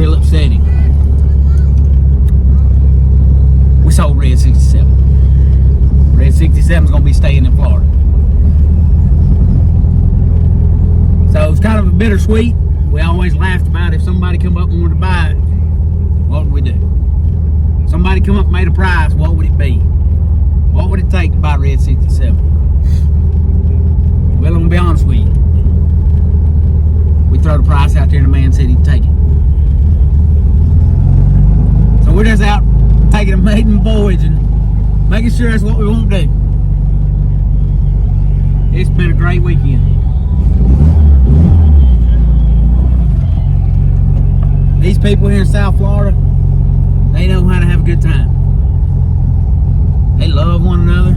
real upsetting. We sold Red 67. Red 67 is going to be staying in Florida. So it's kind of a bittersweet. We always laughed about if somebody come up and wanted to buy it, what would we do? If somebody come up and made a price, what would it be? What would it take to buy Red 67? Well, I'm going to be honest with you. We throw the price out there and the man said he'd take it. So we're just out taking a maiden voyage and making sure that's what we want to do. It's been a great weekend. These people here in South Florida, they know how to have a good time. They love one another.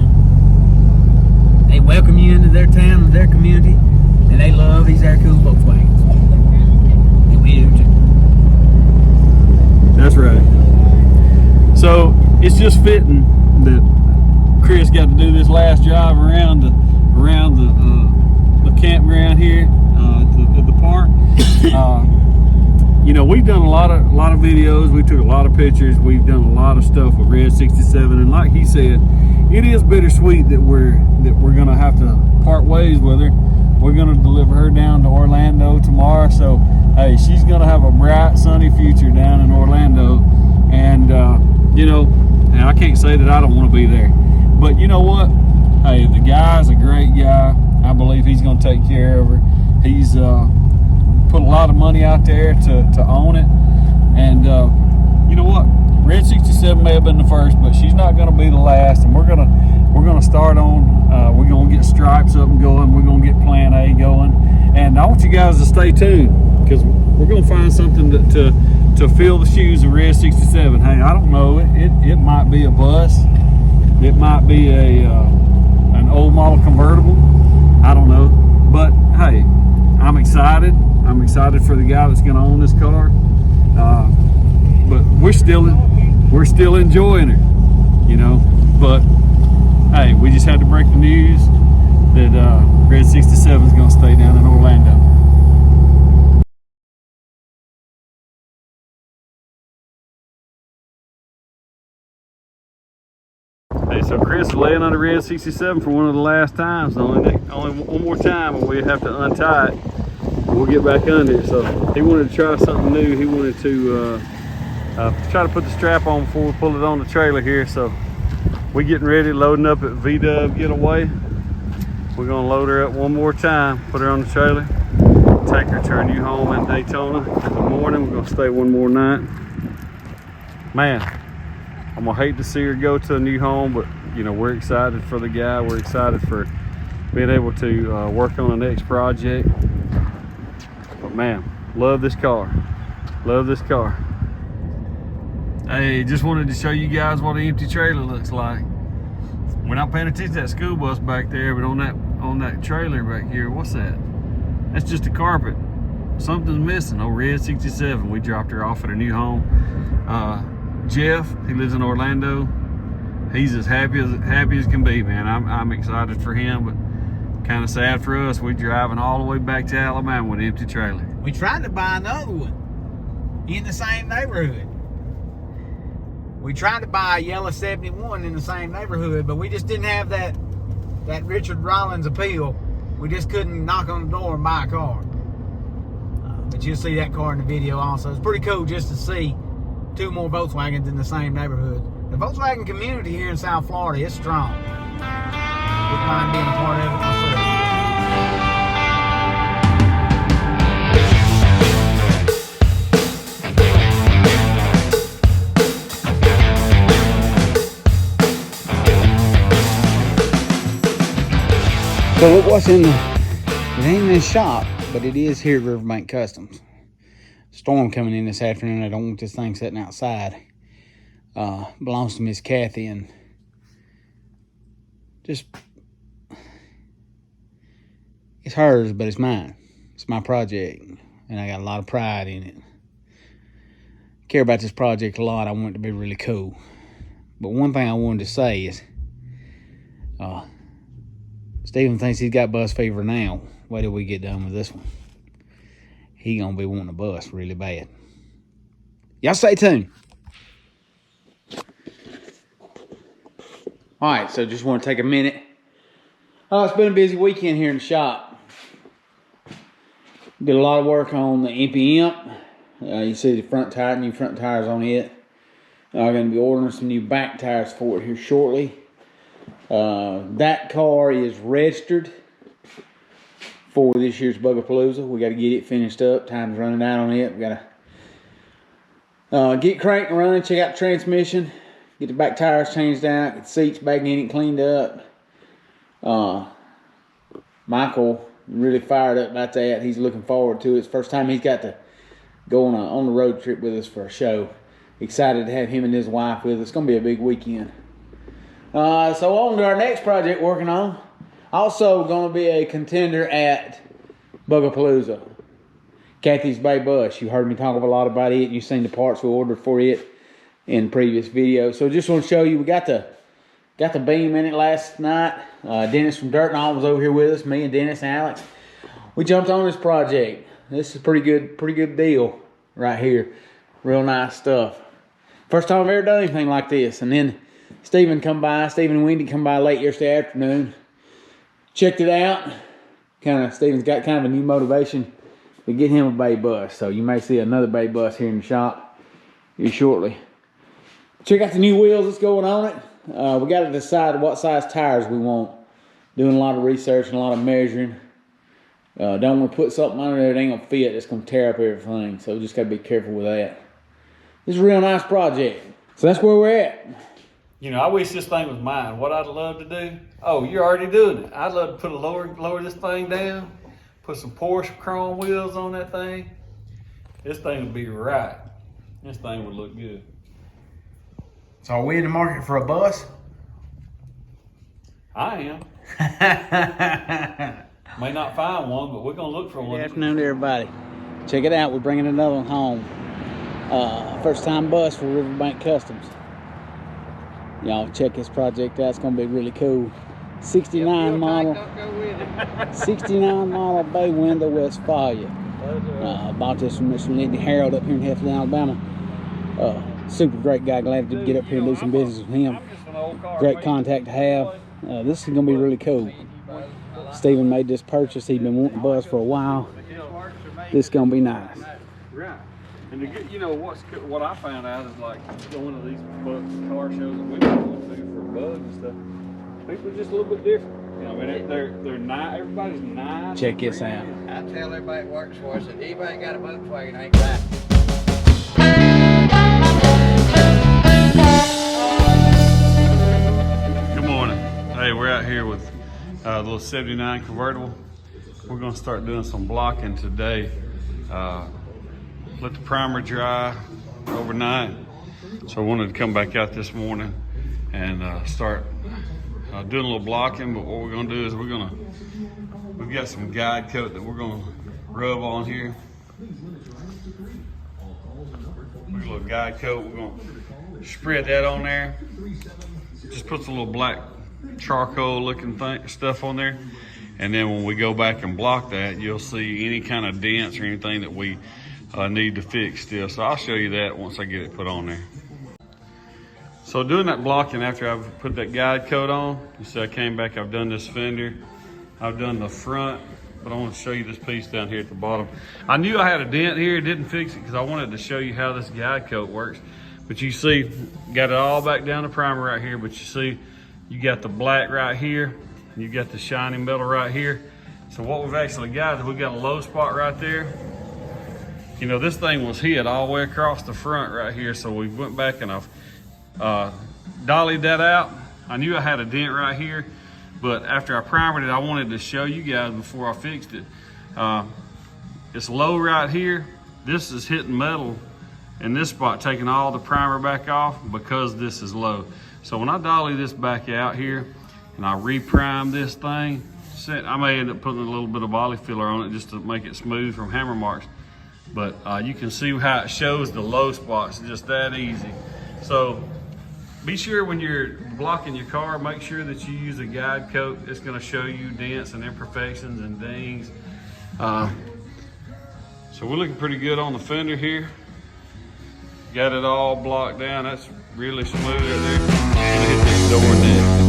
They welcome you into their town and their community, and they love these air cool Volkswagens. And we do too. That's right. So it's just fitting that Chris got to do this last drive around the campground here at the park. You know, we've done a lot of videos. We took a lot of pictures. We've done a lot of stuff with Red 67, and like he said, it is bittersweet that we're gonna have to part ways with her. We're gonna deliver her down to Orlando tomorrow. So hey, she's gonna have a bright, sunny future down in Orlando, and you know, and I can't say that I don't want to be there, but you know what? Hey, the guy's a great guy. I believe he's gonna take care of her. He's put a lot of money out there to own it, and you know what, Red 67 may have been the first, but she's not going to be the last, and we're gonna start on we're gonna get stripes up and going. We're gonna get plan A going, and I want you guys to stay tuned, because we're gonna find something to fill the shoes of Red 67. Hey, I don't know, it might be a bus, it might be an old model convertible, I don't know, but hey, I'm excited for the guy that's going to own this car, but we're still enjoying her, you know. But hey, we just had to break the news that Red 67 is going to stay down in Orlando. Hey, so Chris is laying under Red 67 for one of the last times. Only one more time, and we have to untie it. We'll get back under it. So he wanted to try something new. He wanted to try to put the strap on before we pull it on the trailer here. So we're getting ready, loading up at VW Getaway. We're gonna load her up one more time, put her on the trailer, take her to her new home in Daytona in the morning. We're gonna stay one more night. Man, I'm gonna hate to see her go to a new home, but you know, we're excited for the guy. We're excited for being able to work on the next project. But man, love this car. Love this car. Hey, just wanted to show you guys what an empty trailer looks like. We're not paying attention to that school bus back there, but on that trailer back here, what's that? That's just a carpet. Something's missing. Oh, Red 67. We dropped her off at her new home. Jeff, he lives in Orlando. He's as happy as can be, man. I'm excited for him, but kind of sad for us. We're driving all the way back to Alabama with an empty trailer. We tried to buy another one in the same neighborhood. We tried to buy a yellow 71 in the same neighborhood, but we just didn't have that Richard Rollins appeal. We just couldn't knock on the door and buy a car. But you'll see that car in the video also. It's pretty cool just to see two more Volkswagens in the same neighborhood. The Volkswagen community here in South Florida is strong. Wouldn't mind being a part of it myself. So look what's it ain't in the shop, but it is here at Riverbank Customs. Storm coming in this afternoon. I don't want this thing sitting outside. Belongs to Miss Kathy, and just, it's hers, but it's mine. It's my project, and I got a lot of pride in it. I care about this project a lot. I want it to be really cool. But one thing I wanted to say is, Steven thinks he's got bus fever now. Wait till we get done with this one. He gonna be wanting a bus really bad. Y'all stay tuned. All right, so just want to take a minute. Oh, it's been a busy weekend here in the shop. Did a lot of work on the Empi Imp. You see the front tire, new front tires on it. I'm going to be ordering some new back tires for it here shortly. That car is registered for this year's Bugapalooza. We got to get it finished up. Time's running out on it. We got to get cranked and running. Check out the transmission. Get the back tires changed out. Get the seats back in it, cleaned up. Michael really fired up about that. He's looking forward to it. It's the first time he's got to go on the road trip with us for a show. Excited to have him and his wife with us. It's going to be a big weekend. So on to our next project working on. Also going to be a contender at Bugapalooza. Kathy's Bay Bus. You heard me talk a lot about it. You've seen the parts we ordered for it in previous videos. So just want to show you, we got the beam in it last night. Dennis from Dirt and All was over here with us. Me and Dennis and Alex. We jumped on this project. This is a pretty good deal right here. Real nice stuff. First time I've ever done anything like this. And then Stephen and Wendy come by late yesterday afternoon. Checked it out. Stephen's got kind of a new motivation to get him a bay bus. So you may see another bay bus here in the shop here shortly. Check out the new wheels that's going on it. We got to decide what size tires we want. Doing a lot of research and a lot of measuring. Don't want to put something on there that ain't going to fit. It's going to tear up everything. So we just got to be careful with that. This is a real nice project. So that's where we're at. You know, I wish this thing was mine. What I'd love to do, oh, you're already doing it. I'd love to put lower this thing down, put some Porsche chrome wheels on that thing. This thing would be right. This thing would look good. So are we in the market for a bus? I am. May not find one, but we're going to look for one. Good afternoon to everybody. Check it out. We're bringing another one home. First time bus for Riverbank Customs. Y'all check this project out. It's going to be really cool. 69 model. 69 model Bay Window, Westphalia. Bought this from Mr. Lindy Harold up here in Heflin, Alabama. Super great guy. Glad to get up here and do some business with him. Great contact to have. This is going to be really cool. Stephen made this purchase. He's been wanting a bus for a while. This is going to be nice. Right. And to get, you know, what I found out is like going to these car shows that we've been going to for bugs and stuff. People are just a little bit different. You know, I mean, they're nice. Everybody's nice. Check this out. I tell everybody that works for us that anybody got a Volkswagen ain't right. Good morning. Hey, we're out here with a little 79 convertible. We're going to start doing some blocking today. Let the primer dry overnight. So I wanted to come back out this morning and start doing a little blocking. But what we're going to do is we've got some guide coat that we're going to rub on here. A little guide coat. We're going to spread that on there. Just puts a little black charcoal looking stuff on there. And then when we go back and block that, you'll see any kind of dents or anything that we need to fix still. So I'll show you that once I get it put on there. So doing that blocking after I've put that guide coat on, you see I came back, I've done this fender, I've done the front, but I want to show you this piece down here at the bottom. I knew I had a dent here, didn't fix it because I wanted to show you how this guide coat works. But you see, got it all back down to primer right here, but you see, you got the black right here, and you got the shiny metal right here. So what we've actually got is we got a low spot right there. You know, this thing was hit all the way across the front right here. So we went back and I've dollied that out. I knew I had a dent right here, but after I primered it, I wanted to show you guys before I fixed it. It's low right here. This is hitting metal in this spot, taking all the primer back off because this is low. So when I dolly this back out here and I reprime this thing, I may end up putting a little bit of volley filler on it just to make it smooth from hammer marks. But you can see how it shows the low spots, just that easy. So be sure when you're blocking your car, make sure that you use a guide coat. It's gonna show you dents and imperfections and dings. So we're looking pretty good on the fender here. Got it all blocked down. That's really smooth right there. Gonna hit this door next.